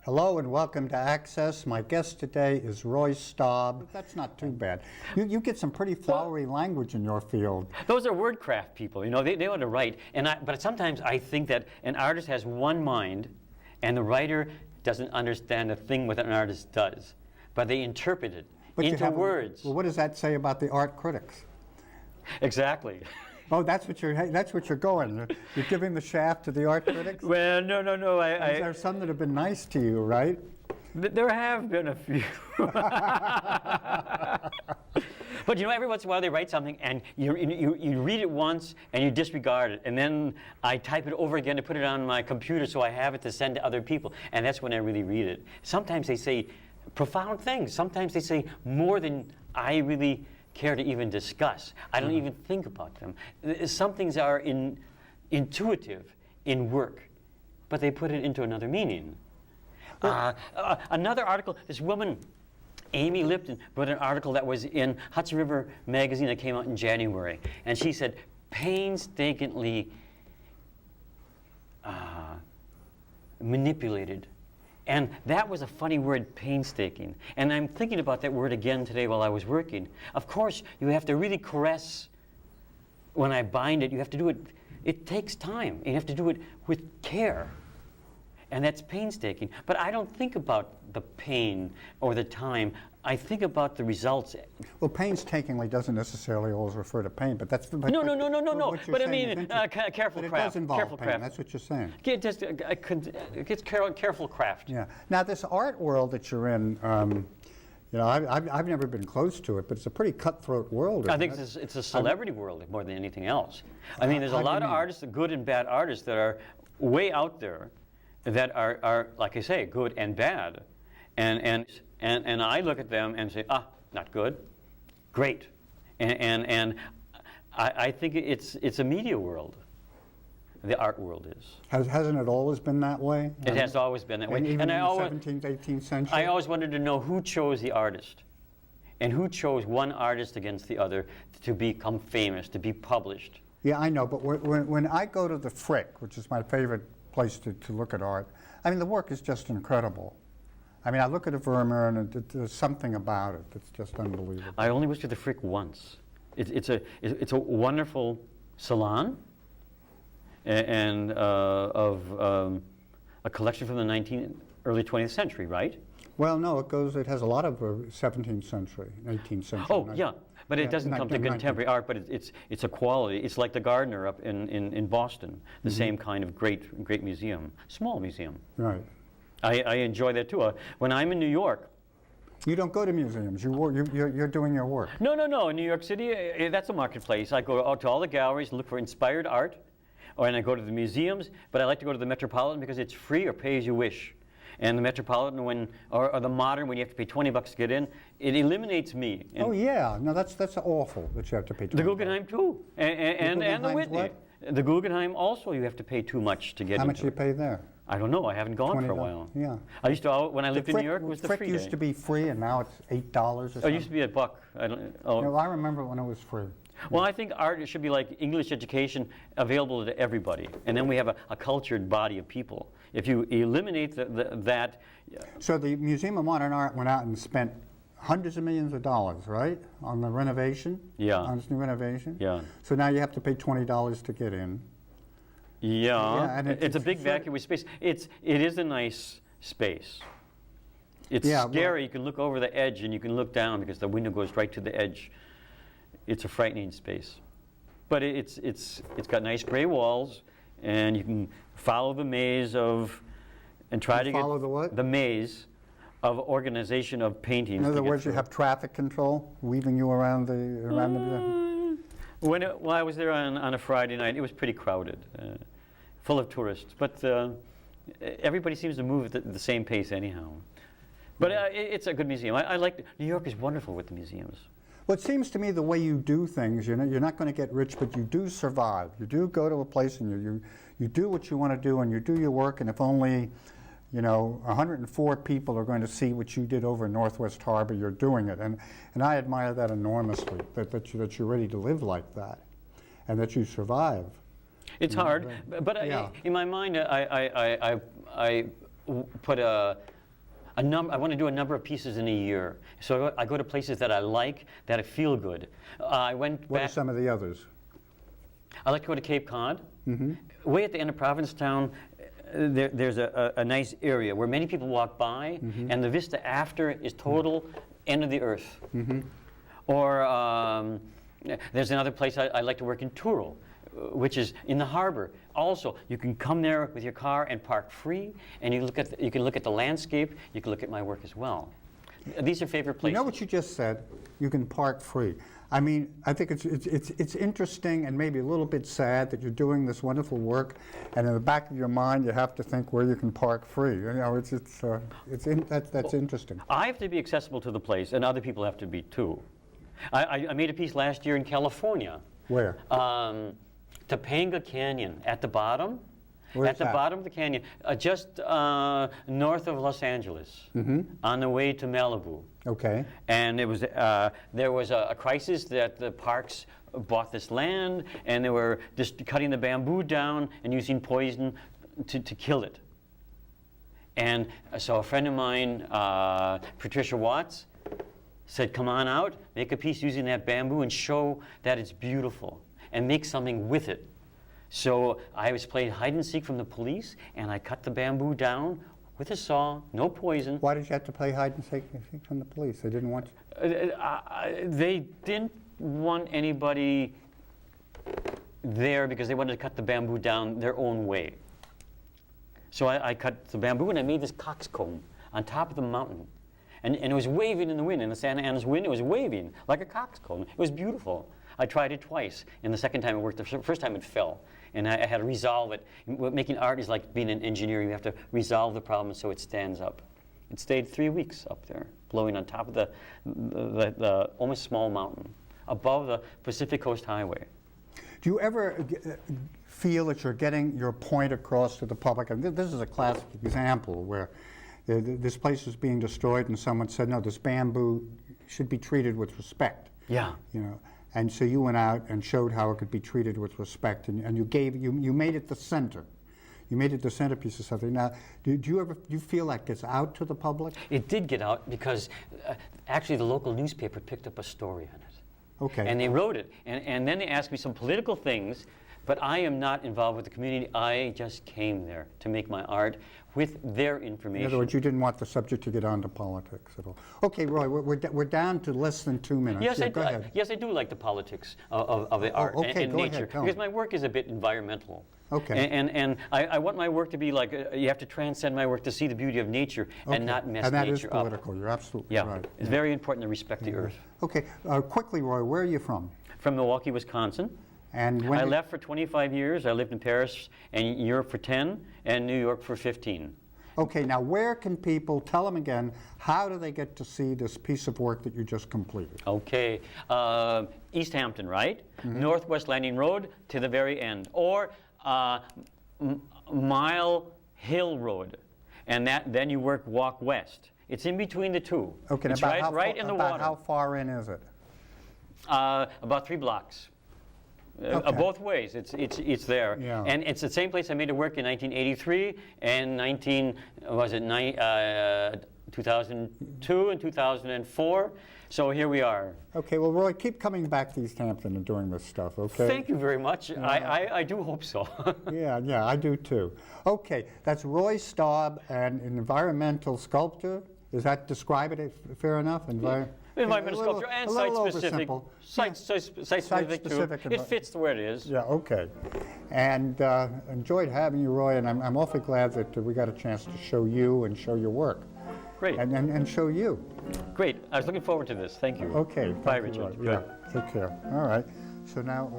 Hello and welcome to Access. My guest today is Roy Staab. That's not too bad. You get some pretty flowery language in your field. Those are wordcraft people, you know, they want to write. But sometimes I think that an artist has one mind and the writer doesn't understand a thing what an artist does. But they interpret it into words. Well, what does that say about the art critics? Exactly. Oh, that's what you're going. You're giving the shaft to the art critics? Well, no. There are some that have been nice to you, right? There have been a few. But you know, every once in a while they write something and you read it once and you disregard it. And then I type it over again to put it on my computer so I have it to send to other people. And that's when I really read it. Sometimes they say profound things. Sometimes they say more than I really care to even discuss. I don't even think about them. Some things are intuitive in work, but they put it into another meaning. Another article, this woman, Amy Lipton, wrote an article that was in Hudson River magazine that came out in January, and she said, painstakingly manipulated. And that was a funny word, painstaking. And I'm thinking about that word again today while I was working. Of course, you have to really caress when I bind it. You have to do it. It takes time. You have to do it with care. And that's painstaking. But I don't think about the pain or the time. I think about the results. Well, painstakingly doesn't necessarily always refer to pain, but that's... No. But I mean, careful craft. It does involve careful pain, craft. that's what you're saying. It's careful craft. Yeah. Now, this art world that you're in, you know, I've never been close to it, but it's a pretty cutthroat world. I think it's a celebrity world more than anything else. I mean, there's a lot of artists, good and bad artists, that are way out there that are like I say, good and bad. And I look at them and say, not good, great. And I think it's a media world. The art world is. Hasn't it always been that way? It has always been that way. Even in the 17th, 18th century? I always wanted to know who chose the artist and who chose one artist against the other to become famous, to be published. Yeah, I know, but when I go to the Frick, which is my favorite place to look at art, I mean, the work is just incredible. I mean, I look at a Vermeer and there's something about it that's just unbelievable. I only went to the Frick once. It's a wonderful salon and of a collection from the early 20th century, right? Well, no, it has a lot of 17th century, 18th century. Oh, yeah, but it doesn't come to contemporary art, but it's a quality. It's like the Gardner up in Boston, the same kind of great museum, small museum. Right. I enjoy that too. When I'm in New York. You don't go to museums. You're doing your work. No. In New York City, that's a marketplace. I go out to all the galleries, look for inspired art, and I go to the museums. But I like to go to the Metropolitan because it's free or pay as you wish. And the Metropolitan, or the Modern, when you have to pay $20 to get in, it eliminates me. And oh yeah, no, that's awful that you have to pay $20. The Guggenheim too, and the Whitney. What? The Guggenheim also, you have to pay too much to get in. How much do you pay there? I don't know. I haven't gone for a while. Yeah. I used to, when I lived in New York, it was the free Frick day. used to be free, and now it's $8 or something. Oh, it used to be $1. I don't. Oh. No, I remember when it was free. Well, I think art should be like English education, available to everybody, and then we have a cultured body of people. If you eliminate that. So the Museum of Modern Art went out and spent hundreds of millions of dollars, right, on the renovation? Yeah. On its new renovation? Yeah. So now you have to pay $20 to get in. Yeah, and it's a big vacuum space. It is a nice space. It's scary. You can look over the edge and you can look down because the window goes right to the edge. It's a frightening space, but it's got nice gray walls, and you can follow the maze and try to follow the what? The maze of organization of paintings. In other words, you have traffic control weaving you around the. When I was there on a Friday night, it was pretty crowded, full of tourists. But everybody seems to move at the same pace anyhow. But it's a good museum. I like New York is wonderful with the museums. Well, it seems to me the way you do things, you know, you're not going to get rich, but you do survive. You do go to a place and you do what you want to do, and you do your work, and if only, you know, 104 people are going to see what you did over in Northwest Harbor, you're doing it. And I admire that enormously, that you're ready to live like that, and that you survive. It's hard, but in my mind, I put I want to do a number of pieces in a year. So I go to places that I like, that I feel good. I went What back. are some of the others? I like to go to Cape Cod. Way at the end of Provincetown, there's a nice area where many people walk by, and the vista after is total end of the earth. Or there's another place I like to work in Truro, which is in the harbor. Also, you can come there with your car and park free, and you can look at the landscape. You can look at my work as well. These are favorite places. You know what you just said? You can park free. I mean, I think it's interesting and maybe a little bit sad that you're doing this wonderful work, and in the back of your mind you have to think where you can park free. You know, that's interesting. I have to be accessible to the place, and other people have to be too. I made a piece last year in California. Where? Topanga Canyon at the bottom. Where's at the that? bottom of the canyon, just north of Los Angeles, on the way to Malibu. Okay. And it was there was a crisis that the parks bought this land, and they were just cutting the bamboo down and using poison to kill it. And so a friend of mine, Patricia Watts, said, come on out, make a piece using that bamboo and show that it's beautiful, and make something with it. So I was playing hide and seek from the police, and I cut the bamboo down with a saw, no poison. Why did you have to play hide and seek from the police? They didn't want you? They didn't want anybody there because they wanted to cut the bamboo down their own way. So I cut the bamboo, and I made this coxcomb on top of the mountain. And it was waving in the wind. In the Santa Ana's wind, it was waving like a coxcomb. It was beautiful. I tried it twice, and the second time it worked. The first time it fell, and I had to resolve it. Making art is like being an engineer. You have to resolve the problem so it stands up. It stayed 3 weeks up there, blowing on top of the almost small mountain, above the Pacific Coast Highway. Do you ever feel that you're getting your point across to the public? And this is a classic example where this place was being destroyed, and someone said, no, this bamboo should be treated with respect. Yeah. You know, and so you went out and showed how it could be treated with respect, and you made it the center. You made it the centerpiece of something. Now, do you feel that gets out to the public? It did get out because actually the local newspaper picked up a story on it. Okay. And they wrote it, and then they asked me some political things, but I am not involved with the community. I just came there to make my art with their information. In other words, you didn't want the subject to get onto politics at all. Okay, Roy, we're down to less than 2 minutes. Yes, go ahead. Yes, I do like the politics of the art okay, and go nature, ahead, tell because me. my work is a bit environmental. Okay. And I want my work to be like, you have to transcend my work to see the beauty of nature and not mess and that nature is up. political. You're absolutely Yeah, right. it's very important to respect the earth. Okay, quickly, Roy, where are you from? From Milwaukee, Wisconsin. And when I left for 25 years. I lived in Paris and Europe for 10, and New York for 15. Okay, now where can people, tell them again, how do they get to see this piece of work that you just completed? Okay, East Hampton, right? Northwest Landing Road to the very end, or Mile Hill Road, and then you walk west. It's in between the two. Okay, it's about right in the about water. how far in is it? About 3 blocks. Okay. Both ways, it's there, Yeah. and it's the same place I made it work in 1983 and 2002 and 2004. So here we are. Okay, well, Roy, keep coming back to East Hampton and doing this stuff, okay? Thank you very much. I do hope so. Yeah, I do too. Okay, that's Roy Staab, an environmental sculptor. Does that describe it fair enough? Environmental sculpture and site-specific. Site-specific too. It fits where it is. Yeah, okay. And enjoyed having you, Roy, and I'm awfully glad that we got a chance to show you and show your work. Great. And show you. Great. I was looking forward to this. Thank you. Okay. Bye, thank you, Richard. Roy. Yeah, take care. All right. So now...